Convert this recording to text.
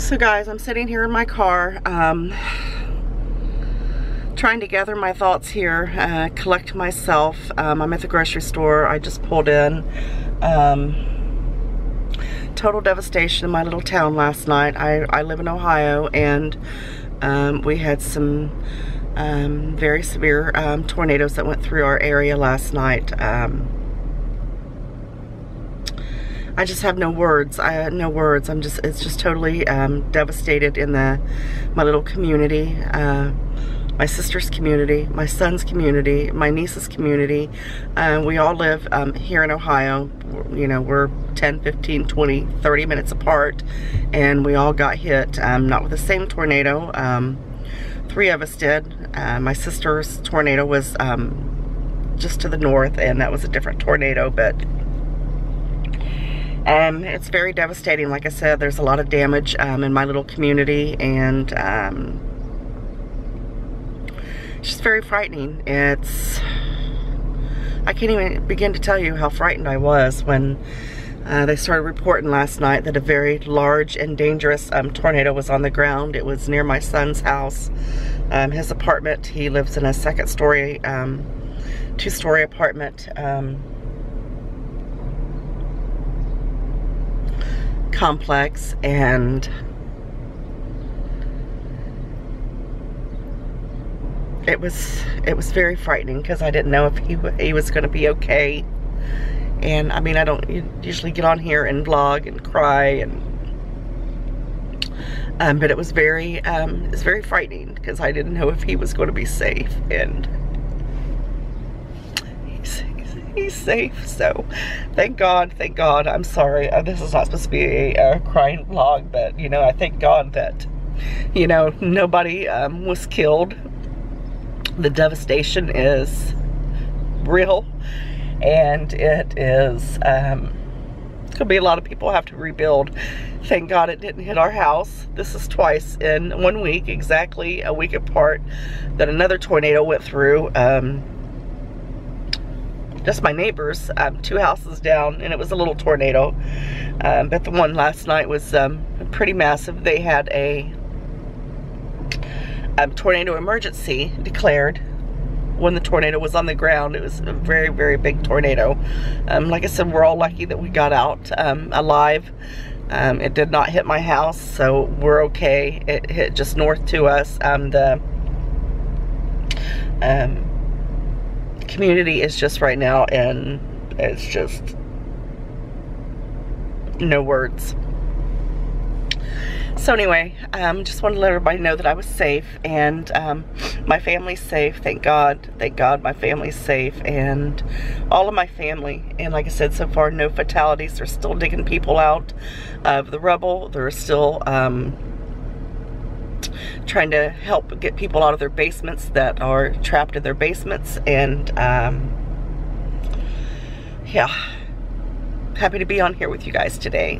So guys, I'm sitting here in my car, trying to gather my thoughts here, collect myself. I'm at the grocery store. I just pulled in. Total devastation in my little town last night. I live in Ohio, and we had some very severe tornadoes that went through our area last night. I just have no words. No words. It's just totally devastated in my little community, my sister's community, my son's community, my niece's community. We all live here in Ohio. You know, we're 10, 15, 20, 30 minutes apart, and we all got hit, not with the same tornado. 3 of us did. My sister's tornado was just to the north, and that was a different tornado, but it's very devastating. Like I said, there's a lot of damage in my little community, and it's just very frightening. I can't even begin to tell you how frightened I was when they started reporting last night that a very large and dangerous tornado was on the ground. It was near my son's house, his apartment. He lives in a second-story, 2-story apartment complex, and it was very frightening because I didn't know if he was going to be okay. And I mean, I don't usually get on here and vlog and cry, and but it was very frightening because I didn't know if he was going to be safe, and he's safe. So thank God. I'm sorry, this is not supposed to be a crying vlog, but you know, I thank God that, you know, nobody was killed. The devastation is real, and it is could be a lot of people have to rebuild. Thank God it didn't hit our house. This is twice in 1 week, exactly a week apart, that another tornado went through just my neighbors, 2 houses down, and it was a little tornado. But the one last night was pretty massive. They had a tornado emergency declared when the tornado was on the ground. It was a very, very big tornado. Like I said, we're all lucky that we got out alive. It did not hit my house, so we're okay. It hit just north to us. The community is just right now, and it's just no words. So anyway, just wanted to let everybody know that I was safe, and my family's safe. Thank God my family's safe, and all of my family. And like I said, so far no fatalities. They're still digging people out of the rubble. They're still trying to help get people out of their basements that are trapped in their basements. And yeah, happy to be on here with you guys today.